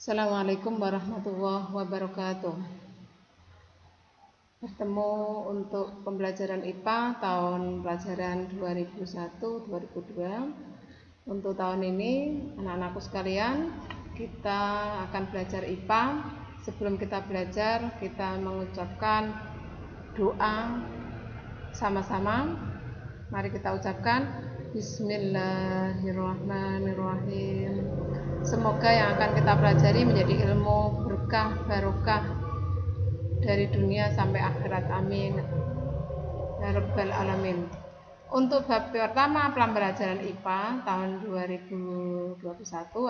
Assalamualaikum warahmatullahi wabarakatuh. Bertemu untuk pembelajaran IPA tahun pelajaran 2001-2002. Untuk tahun ini, anak-anakku sekalian, kita akan belajar IPA. Sebelum kita belajar, kita mengucapkan doa sama-sama. Mari kita ucapkan Bismillahirrahmanirrahim. Semoga yang akan kita pelajari menjadi ilmu berkah barokah dari dunia sampai akhirat, amin ya rabbal alamin. Untuk bab pertama pembelajaran IPA tahun 2021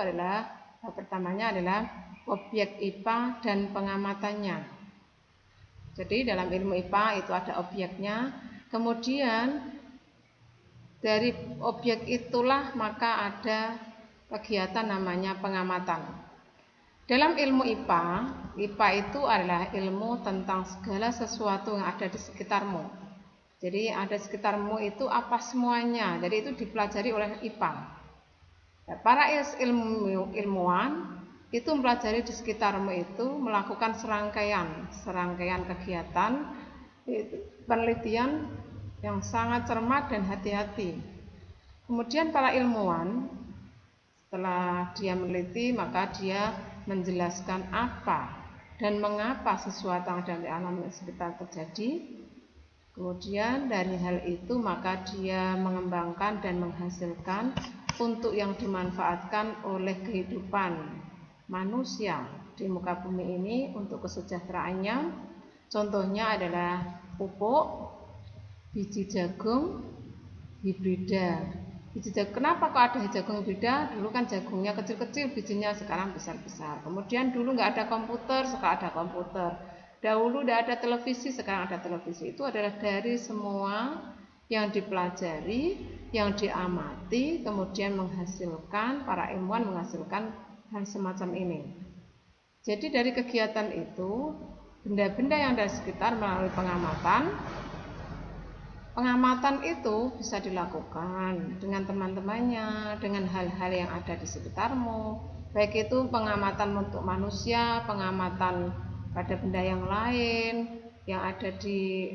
adalah bab pertamanya adalah objek IPA dan pengamatannya. Jadi dalam ilmu IPA itu ada objeknya, kemudian dari objek itulah maka ada kegiatan namanya pengamatan. Dalam ilmu IPA itu adalah ilmu tentang segala sesuatu yang ada di sekitarmu. Jadi ada sekitarmu itu apa semuanya. Jadi itu dipelajari oleh IPA. Para ilmuwan itu mempelajari di sekitarmu itu melakukan serangkaian kegiatan penelitian yang sangat cermat dan hati-hati. Kemudian para ilmuwan setelah dia meneliti maka dia menjelaskan apa dan mengapa sesuatu yang ada di alam sekitar terjadi. Kemudian dari hal itu maka dia mengembangkan dan menghasilkan untuk yang dimanfaatkan oleh kehidupan manusia di muka bumi ini untuk kesejahteraannya. Contohnya adalah pupuk, biji jagung hibrida. Kenapa kok ada jagung hibrida? Dulu kan jagungnya kecil-kecil, bijinya sekarang besar-besar. Kemudian dulu nggak ada komputer, sekarang ada komputer. Dahulu nggak ada televisi, sekarang ada televisi. Itu adalah dari semua yang dipelajari, yang diamati, kemudian menghasilkan, para ilmuwan menghasilkan hal semacam ini. Jadi dari kegiatan itu, benda-benda yang ada di sekitar melalui pengamatan itu bisa dilakukan dengan teman-temannya, dengan hal-hal yang ada di sekitarmu. Baik itu pengamatan untuk manusia, pengamatan pada benda yang lain yang ada di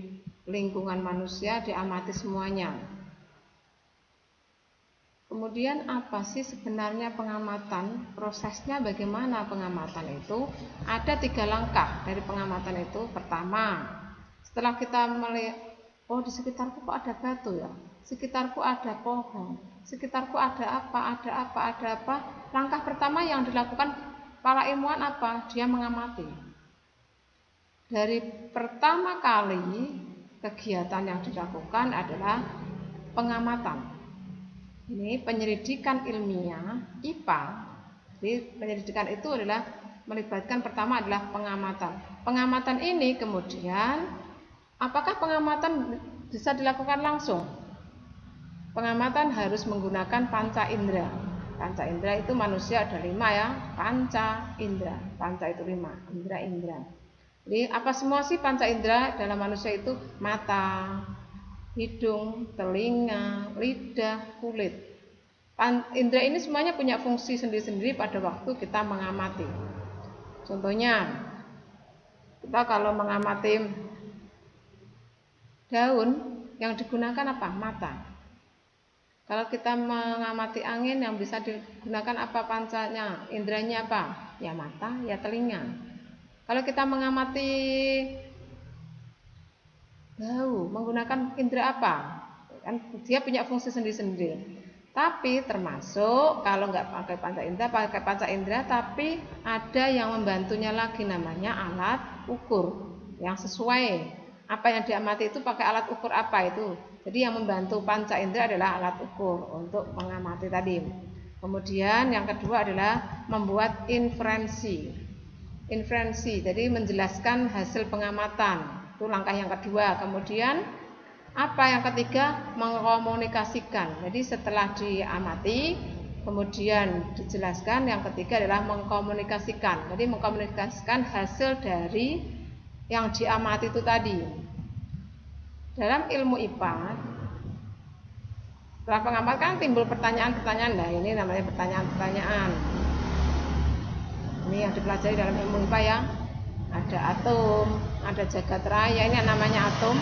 lingkungan manusia, diamati semuanya. Kemudian apa sih sebenarnya pengamatan? Prosesnya bagaimana pengamatan itu? Ada 3 langkah dari pengamatan itu. Pertama, setelah kita melihat, oh di sekitarku kok ada batu ya, sekitarku ada pohon, sekitarku ada apa. Langkah pertama yang dilakukan para ilmuwan apa? Dia mengamati. Dari pertama kali kegiatan yang dilakukan adalah pengamatan. Ini penyelidikan ilmiah IPA. Jadi penyelidikan itu adalah melibatkan pertama adalah pengamatan. Pengamatan ini kemudian apakah pengamatan bisa dilakukan langsung? Pengamatan harus menggunakan panca indera. Panca indera itu manusia ada 5 ya. Panca indera. Panca itu 5. Indera. Jadi apa semua sih panca indera dalam manusia itu? Mata, hidung, telinga, lidah, kulit. Indera ini semuanya punya fungsi sendiri-sendiri pada waktu kita mengamati. Contohnya, kita kalau mengamati daun yang digunakan apa? Mata. Kalau kita mengamati angin yang bisa digunakan apa pancanya? Inderanya apa? Ya mata, ya telinga. Kalau kita mengamati bau menggunakan indera apa? Kan dia punya fungsi sendiri-sendiri. Tapi termasuk kalau nggak pakai panca indera, tapi ada yang membantunya lagi namanya alat ukur yang sesuai. Apa yang diamati itu pakai alat ukur apa itu? Jadi yang membantu panca indera adalah alat ukur untuk mengamati tadi. Kemudian yang kedua adalah membuat inferensi. Jadi menjelaskan hasil pengamatan. Itu langkah yang kedua. Kemudian apa yang ketiga? Mengkomunikasikan. Jadi setelah diamati, kemudian dijelaskan, yang ketiga adalah mengkomunikasikan. Jadi mengkomunikasikan hasil dari yang diamati itu tadi. Dalam ilmu IPA, setelah pengamatan kan timbul pertanyaan-pertanyaan. Nah, ini namanya pertanyaan-pertanyaan. Ini yang dipelajari dalam ilmu IPA ya. Ada atom, ada jagat raya, ini namanya atom.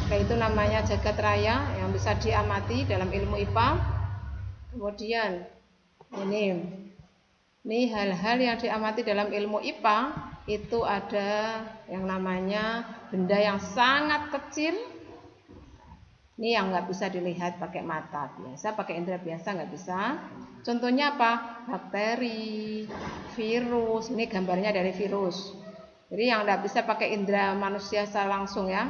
Itu namanya jagat raya yang bisa diamati dalam ilmu IPA. Kemudian ini hal-hal yang diamati dalam ilmu IPA itu ada yang namanya benda yang sangat kecil. Ini yang nggak bisa dilihat pakai mata biasa, pakai indera biasa nggak bisa. Contohnya apa? Bakteri, virus. Ini gambarnya dari virus. Jadi yang nggak bisa pakai indera manusia secara langsung ya.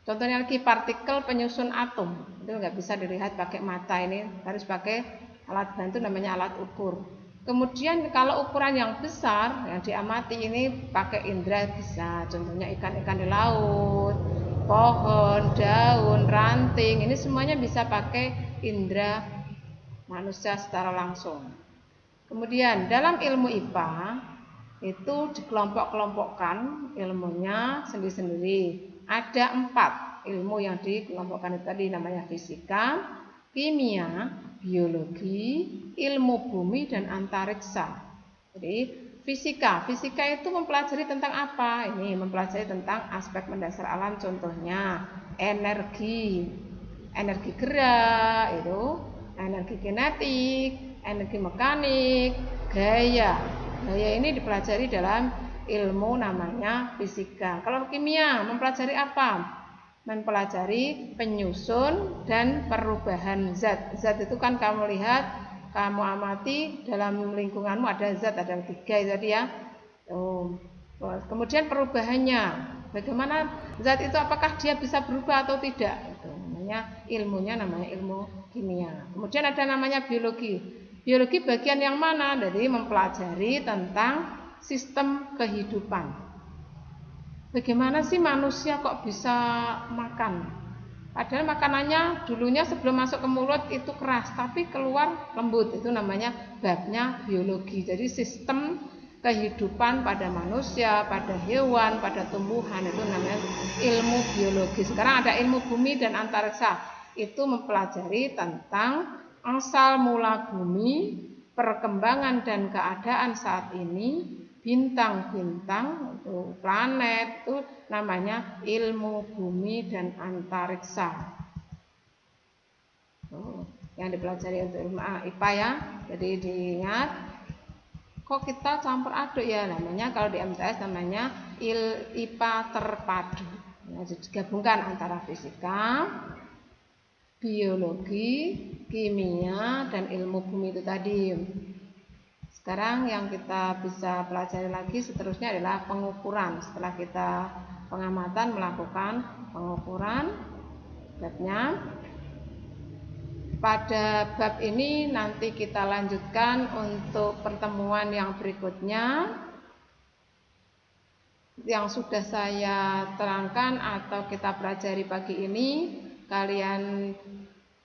Contohnya lagi partikel penyusun atom. Itu nggak bisa dilihat pakai mata, ini harus pakai alat bantu namanya alat ukur. Kemudian kalau ukuran yang besar yang diamati ini pakai indera bisa. Contohnya ikan-ikan di laut, pohon, daun, ranting, ini semuanya bisa pakai indera manusia secara langsung. Kemudian dalam ilmu IPA itu dikelompok-kelompokkan ilmunya sendiri-sendiri. Ada 4 ilmu yang dikelompokkan itu tadi, namanya fisika, kimia, biologi, ilmu bumi, dan antariksa. Jadi fisika itu mempelajari tentang apa? Ini mempelajari tentang aspek mendasar alam, contohnya energi gerak, itu energi kinetik, energi mekanik, gaya ini dipelajari dalam ilmu namanya fisika. Kalau kimia mempelajari apa? Mempelajari penyusun dan perubahan zat. Zat itu kan kamu lihat, kamu amati dalam lingkunganmu ada zat, ada 3 tadi ya. Kemudian perubahannya, bagaimana zat itu, apakah dia bisa berubah atau tidak? Itu namanya ilmunya, namanya ilmu kimia. Kemudian ada namanya biologi. Biologi bagian yang mana? Jadi mempelajari tentang sistem kehidupan. Bagaimana sih manusia kok bisa makan? Padahal makanannya dulunya sebelum masuk ke mulut itu keras, tapi keluar lembut. Itu namanya babnya biologi. Jadi sistem kehidupan pada manusia, pada hewan, pada tumbuhan, itu namanya ilmu biologi. Sekarang ada ilmu bumi dan antariksa. Itu mempelajari tentang asal mula bumi, perkembangan dan keadaan saat ini, bintang-bintang, planet, itu namanya ilmu bumi dan antariksa. Yang dipelajari untuk ilmu IPA ya. Jadi diingat, kok kita campur aduk ya, namanya kalau di MTS namanya IPA terpadu. Nah, digabungkan antara fisika, biologi, kimia, dan ilmu bumi itu tadi. Sekarang yang kita bisa pelajari lagi seterusnya adalah pengukuran. Setelah kita pengamatan, melakukan pengukuran babnya. Pada bab ini nanti kita lanjutkan untuk pertemuan yang berikutnya, yang sudah saya terangkan atau kita pelajari pagi ini. Kalian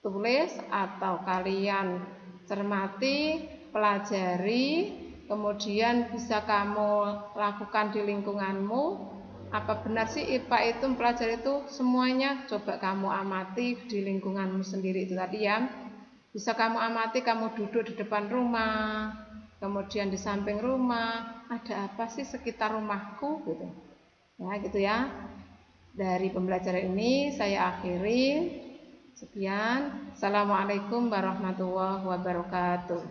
tulis atau kalian cermati, pelajari, kemudian bisa kamu lakukan di lingkunganmu. Apa benar sih IPA itu mempelajari itu semuanya? Coba kamu amati di lingkunganmu sendiri itu tadi ya. Bisa kamu amati, kamu duduk di depan rumah, kemudian di samping rumah, ada apa sih sekitar rumahku gitu. Ya gitu ya. Dari pembelajaran ini saya akhiri. Sekian. Assalamualaikum warahmatullahi wabarakatuh.